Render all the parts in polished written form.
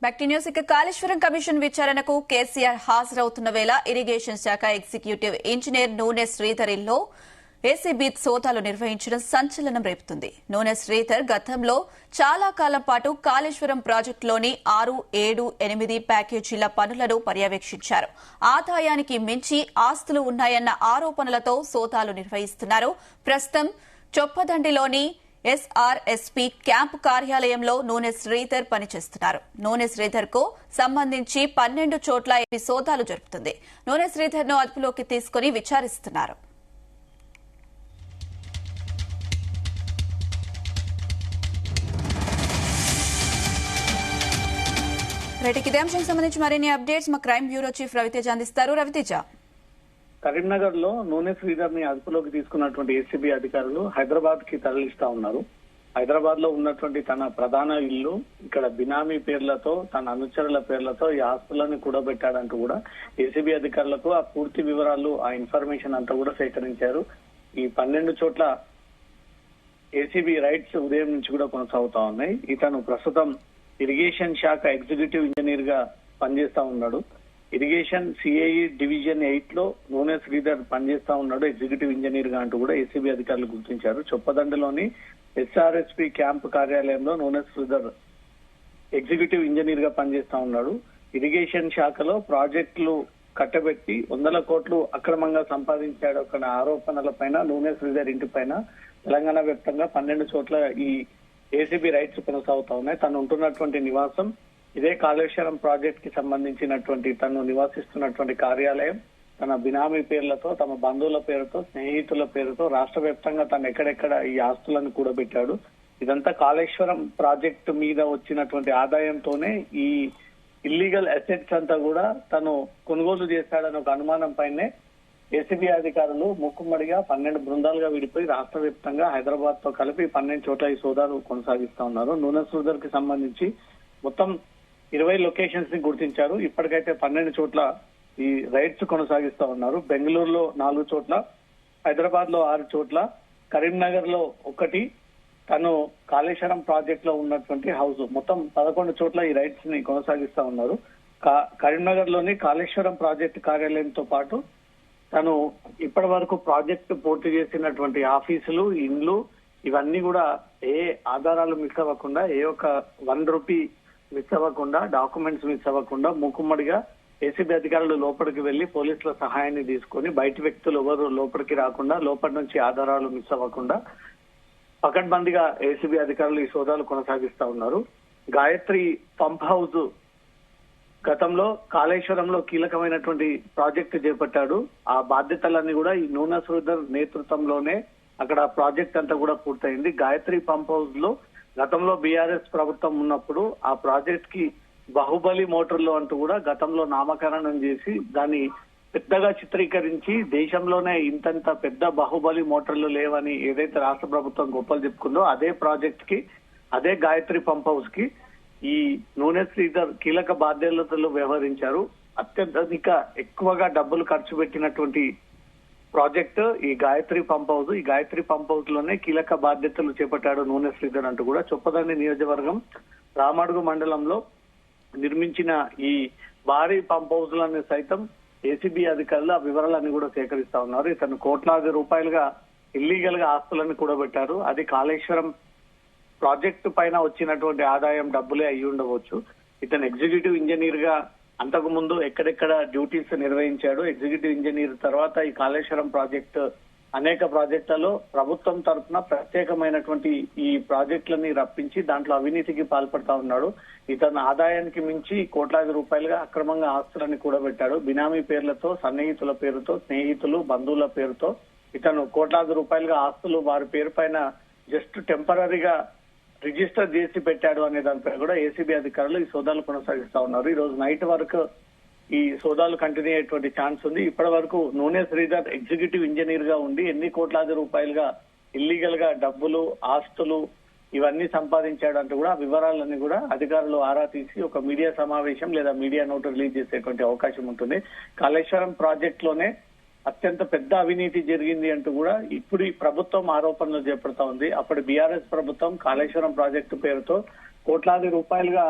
Back to news. ఇక Kaleshwaram commission విచారణకు కేసీఆర్ హాజరవుతున్న వేళ ఇరిగేషన్ శాఖ ఎగ్జిక్యూటివ్ ఇంజనీర్ నూనె శ్రీధర్ ఇల్లో ఏసీబీ సోదాలు నిర్వహించడం సంచలనం రేపుతుంది. నూనె శ్రీధర్ గతంలో చాలా కాలం పాటు కాళేశ్వరం ప్రాజెక్టులోని 6, 7, 8 ప్యాకేజీల పనులను పర్యవేక్షించారు. ఆదాయానికి మించి ఆస్తులు ఉన్నాయన్న ఆరోపణలతో సోదాలు నిర్వహిస్తున్నారు. ప్రస్తుతం చొప్పదండిలోని ఎస్ఆర్ఎస్పీ క్యాంపు కార్యాలయంలో నూనె శ్రీధర్ పనిచేస్తున్నారు. నూనె శ్రీధర్ కు సంబంధించి 12 చోట్ల సోదాలు జరుపుతుంది. నూనె శ్రీధర్ ను అదుపులోకి తీసుకుని విచారిస్తున్నారు. ఇదే అంశానికి సంబంధించి మరిన్ని అప్డేట్స్ మా క్రైమ్ బ్యూరో చీఫ్ రవితేజ అందిస్తారు. రవితేజ, కరీంనగర్ లో నూనె శ్రీధర్ ని అదుపులోకి తీసుకున్నటువంటి ఏసీబీ అధికారులు హైదరాబాద్ కి తరలిస్తా ఉన్నారు. హైదరాబాద్ లో ఉన్నటువంటి తన ప్రధాన ఇల్లు ఇక్కడ బినామీ పేర్లతో తన అనుచరుల పేర్లతో ఈ ఆస్తులను కూడబెట్టాడంటూ కూడా ఏసీబీ అధికారులకు ఆ పూర్తి వివరాలు ఆ ఇన్ఫర్మేషన్ అంతా కూడా సేకరించారు. ఈ 12 చోట్ల ఏసీబీ రైట్స్ ఉదయం నుంచి కూడా కొనసాగుతా ఉన్నాయి. ఇతను ప్రస్తుతం ఇరిగేషన్ శాఖ ఎగ్జిక్యూటివ్ ఇంజనీర్ గా పనిచేస్తా ఉన్నాడు. ఇరిగేషన్ సిఐఈ డివిజన్ 8 లో నూనె శ్రీధర్ పనిచేస్తా ఉన్నాడు ఎగ్జిక్యూటివ్ ఇంజనీర్ గా అంటూ కూడా ఏసీబీ అధికారులు గుర్తించారు. చొప్పదండిలోని ఎస్ఆర్ఎస్పీ క్యాంప్ కార్యాలయంలో నూనె శ్రీధర్ ఎగ్జిక్యూటివ్ ఇంజనీర్ గా పనిచేస్తా ఉన్నాడు. ఇరిగేషన్ శాఖలో ప్రాజెక్టులు కట్టబెట్టి 100 కోట్లు అక్రమంగా సంపాదించాడు అక్కడ ఆరోపణల పైన నూనె శ్రీధర్ ఇంటి పైన తెలంగాణ వ్యాప్తంగా 12 చోట్ల ఈ ఏసీబీ రైట్స్ కొనసాగుతా ఉన్నాయి. తను ఉంటున్నటువంటి నివాసం ఇదే కాళేశ్వరం ప్రాజెక్ట్ కి సంబంధించినటువంటి తను నివాసిస్తున్నటువంటి కార్యాలయం తన బినామీ పేర్లతో తమ బంధువుల పేరుతో స్నేహితుల పేరుతో రాష్ట్ర వ్యాప్తంగా తను ఎక్కడెక్కడ ఈ ఆస్తులను కూడబెట్టాడు. ఇదంతా కాళేశ్వరం ప్రాజెక్టు మీద వచ్చినటువంటి ఆదాయంతోనే ఈ ఇల్లీగల్ అసెట్స్ అంతా కూడా తను కొనుగోలు చేశాడని ఒక అనుమానం పైనే ఏసీబీ అధికారులు ముక్కుమ్మడిగా 12 బృందాలుగా విడిపోయి రాష్ట్ర వ్యాప్తంగా హైదరాబాద్ తో కలిపి 12 చోట్ల ఈ సోదాలు కొనసాగిస్తా ఉన్నారు. నూనె శ్రీధర్ కి సంబంధించి మొత్తం 20 లొకేషన్స్ ని గుర్తించారు. ఇప్పటికైతే 12 చోట్ల ఈ రైడ్స్ కొనసాగిస్తా ఉన్నారు. బెంగళూరులో 4 చోట్ల, హైదరాబాద్ లో 6 చోట్ల, కరీంనగర్ లో 1, తను కాళేశ్వరం ప్రాజెక్ట్ లో ఉన్నటువంటి హౌస్ మొత్తం 11 చోట్ల ఈ రైడ్స్ ని కొనసాగిస్తా ఉన్నారు. కరీంనగర్ లోని కాళేశ్వరం ప్రాజెక్టు కార్యాలయంతో పాటు తను ఇప్పటి వరకు ప్రాజెక్టు పూర్తి చేసినటువంటి ఆఫీసులు, ఇండ్లు ఇవన్నీ కూడా ఏ ఆధారాలు మిస్ అవ్వకుండా, ఏ ఒక్క 1 రూపీ మిస్ అవ్వకుండా, డాక్యుమెంట్స్ మిస్ అవ్వకుండా మూకుమ్మడిగా ఏసీబీ అధికారులు లోపలికి వెళ్లి పోలీసుల సహాయాన్ని తీసుకొని బయట వ్యక్తులు ఎవరు లోపలికి రాకుండా, లోపలి నుంచి ఆధారాలు మిస్ అవ్వకుండా పకడ్బందీగా ఏసీబీ అధికారులు ఈ సోదాలు కొనసాగిస్తా ఉన్నారు. గాయత్రి పంప్ హౌస్ గతంలో కాళేశ్వరంలో కీలకమైనటువంటి ప్రాజెక్టు చేపట్టాడు. ఆ బాధ్యతలన్నీ కూడా ఈ నూనె శ్రీధర్ నేతృత్వంలోనే అక్కడ ప్రాజెక్ట్ అంతా కూడా పూర్తయింది. గాయత్రి పంప్ హౌస్ లో గతంలో బీఆర్ఎస్ ప్రభుత్వం ఉన్నప్పుడు ఆ ప్రాజెక్ట్ కి బాహుబలి మోటార్లు అంటూ కూడా గతంలో నామకరణం చేసి దాన్ని పెద్దగా చిత్రీకరించి దేశంలోనే ఇంతంత పెద్ద బాహుబలి మోటార్లు లేవని ఏదైతే రాష్ట్ర ప్రభుత్వం గొప్పలు చెప్పుకుందో అదే ప్రాజెక్ట్ కి, అదే గాయత్రి పంప్ హౌస్ కి ఈ నూనె శ్రీధర్ కీలక బాధ్యతలు వ్యవహరించారు. అత్యధిక ఎక్కువగా డబ్బులు ఖర్చు పెట్టినటువంటి ప్రాజెక్ట్ ఈ గాయత్రి పంప్ హౌస్. ఈ గాయత్రి పంప్ హౌస్ లోనే కీలక బాధ్యతలు చేపట్టాడు నూనె శ్రీధర్ అంటూ కూడా చొప్పదండి నియోజకవర్గం రామడుగు మండలంలో నిర్మించిన ఈ భారీ పంప్ హౌస్ లను సైతం ఏసీబీ అధికారులు ఆ వివరాలన్నీ కూడా సేకరిస్తా ఉన్నారు. ఇతను కోట్లాది రూపాయలుగా ఇల్లీగల్ గా ఆస్తులను కూడబెట్టారు. అది కాళేశ్వరం ప్రాజెక్టు పైన వచ్చినటువంటి ఆదాయం డబ్బులే అయి ఉండవచ్చు. ఇతను ఎగ్జిక్యూటివ్ ఇంజనీర్ గా అంతకు ముందు ఎక్కడెక్కడ డ్యూటీస్ నిర్వహించాడు. ఎగ్జిక్యూటివ్ ఇంజనీర్ తర్వాత ఈ కాళేశ్వరం ప్రాజెక్టు అనేక ప్రాజెక్టులలో ప్రభుత్వం తరఫున ప్రత్యేకమైనటువంటి ఈ ప్రాజెక్టులని రప్పించి దాంట్లో అవినీతికి పాల్పడతా ఉన్నాడు. ఇతను ఆదాయానికి మించి కోట్లాది రూపాయలుగా అక్రమంగా ఆస్తులని కూడబెట్టాడు. బినామీ పేర్లతో, సన్నిహితుల పేరుతో, స్నేహితులు, బంధువుల పేరుతో ఇతను కోట్లాది రూపాయలుగా ఆస్తులు వారి పేరు పైన జస్ట్ టెంపరీగా రిజిస్టర్ చేసి పెట్టాడు అనే దానిపై కూడా ఏసీబీ అధికారులు ఈ సోదాలు కొనసాగిస్తా ఉన్నారు. ఈ రోజు నైట్ వరకు ఈ సోదాలు కంటిన్యూ అయ్యేటువంటి ఛాన్స్ ఉంది. ఇప్పటి వరకు నూనె శ్రీధర్ ఎగ్జిక్యూటివ్ ఇంజనీర్ గా ఉండి ఎన్ని కోట్లాది రూపాయలుగా ఇల్లీగల్ గా డబ్బులు, ఆస్తులు ఇవన్నీ సంపాదించాడు అంటూ కూడా వివరాలన్నీ కూడా అధికారులు ఆరా తీసి ఒక మీడియా సమావేశం లేదా మీడియా నోట్ రిలీజ్ చేసేటువంటి అవకాశం ఉంటుంది. కాళేశ్వరం ప్రాజెక్ట్ లోనే అత్యంత పెద్ద అవినీతి జరిగింది అంటూ కూడా ఇప్పుడు ఈ ప్రభుత్వం ఆరోపణలు చేపడతా ఉంది. అప్పుడు బీఆర్ఎస్ ప్రభుత్వం కాళేశ్వరం ప్రాజెక్టు పేరుతో కోట్లాది రూపాయలుగా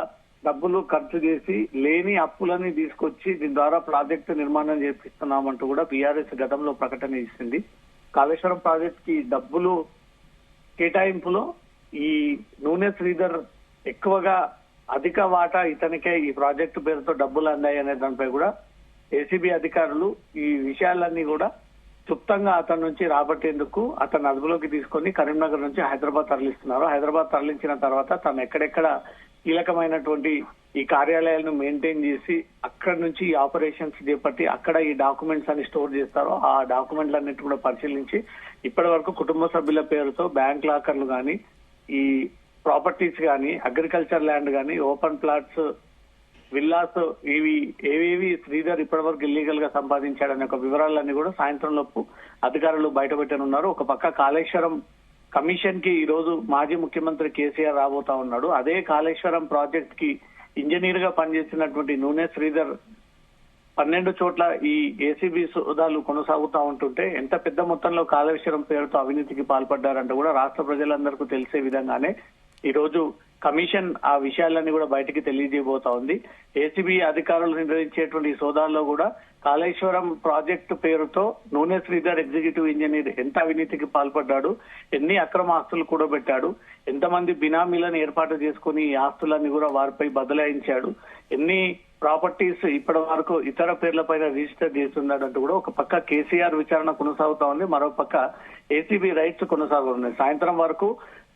డబ్బులు ఖర్చు చేసి లేని అప్పులని తీసుకొచ్చి దీని ద్వారా ప్రాజెక్టు నిర్మాణం చేపిస్తున్నామంటూ కూడా బీఆర్ఎస్ గతంలో ప్రకటన ఇచ్చింది. కాళేశ్వరం ప్రాజెక్ట్ కి డబ్బులు కేటాయింపులో ఈ నూనె శ్రీధర్ ఎక్కువగా అధిక వాటా ఇతనికే ఈ ప్రాజెక్టు పేరుతో డబ్బులు అందాయి అనే దానిపై కూడా ఏసీబీ అధికారులు ఈ విషయాలన్నీ కూడా క్లుప్తంగా అతని నుంచి రాబట్టేందుకు అతను అదుపులోకి తీసుకొని కరీంనగర్ నుంచి హైదరాబాద్ తరలిస్తున్నారు. హైదరాబాద్ తరలించిన తర్వాత తను ఎక్కడెక్కడ కీలకమైనటువంటి ఈ కార్యాలయాలను మెయింటైన్ చేసి అక్కడి నుంచి ఈ ఆపరేషన్స్ చేపట్టి అక్కడ ఈ డాక్యుమెంట్స్ అన్ని స్టోర్ చేస్తారో ఆ డాక్యుమెంట్లన్నిటి కూడా పరిశీలించి ఇప్పటి వరకు కుటుంబ సభ్యుల పేరుతో బ్యాంక్ లాకర్లు గాని, ఈ ప్రాపర్టీస్ గాని, అగ్రికల్చర్ ల్యాండ్ గాని, ఓపెన్ ప్లాట్స్, విల్లాస్ ఏవేవి శ్రీధర్ ఇప్పటివరకు ఇల్లీగల్ గా సంపాదించాడనే ఒక వివరాలన్నీ కూడా సాయంత్రం లోపు అధికారులు బయటపెట్టనున్నారు. ఒక పక్క కాళేశ్వరం కమిషన్ కి ఈ రోజు మాజీ ముఖ్యమంత్రి కేసీఆర్ రాబోతా ఉన్నాడు. అదే కాళేశ్వరం ప్రాజెక్ట్ కి ఇంజనీర్ గా పనిచేసినటువంటి నూనె శ్రీధర్ 12 చోట్ల ఈ ఏసీబీ సోదాలు కొనసాగుతా ఉంటుంటే ఎంత పెద్ద మొత్తంలో కాళేశ్వరం పేరుతో అవినీతికి పాల్పడ్డారంటే కూడా రాష్ట్ర ప్రజలందరికీ తెలిసే విధంగానే ఈ రోజు కమిషన్ ఆ విషయాలన్నీ కూడా బయటికి తెలియజేయబోతా ఉంది. ఏసీబీ అధికారులు నిర్వహించేటువంటి సోదాల్లో కూడా కాళేశ్వరం ప్రాజెక్టు పేరుతో నూనె శ్రీధర్ ఎగ్జిక్యూటివ్ ఇంజనీర్ ఎంత అవినీతికి పాల్పడ్డాడు, ఎన్ని అక్రమ ఆస్తులు కూడబెట్టాడు, ఎంతమంది బినామీలను ఏర్పాటు చేసుకుని ఈ ఆస్తులన్నీ కూడా వారిపై బదలాయించాడు, ఎన్ని ప్రాపర్టీస్ ఇప్పటి వరకు ఇతర పేర్లపైన రిజిస్టర్ చేస్తున్నాడంటూ కూడా ఒక పక్క కేసీఆర్ విచారణ కొనసాగుతా ఉంది, మరో పక్క ఏసీబీ రైట్స్ కొనసాగుతున్నాయి. సాయంత్రం వరకు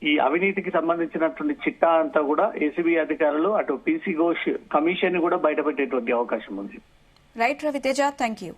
ఈ అవినీతికి సంబంధించినటువంటి చిట్టా అంతా కూడా ఏసీబీ అధికారులు అటు పీసీ ఘోష్ కమిషన్ ని కూడా బయటపెట్టేటువంటి అవకాశం ఉంది. Right Raviteja, thank you.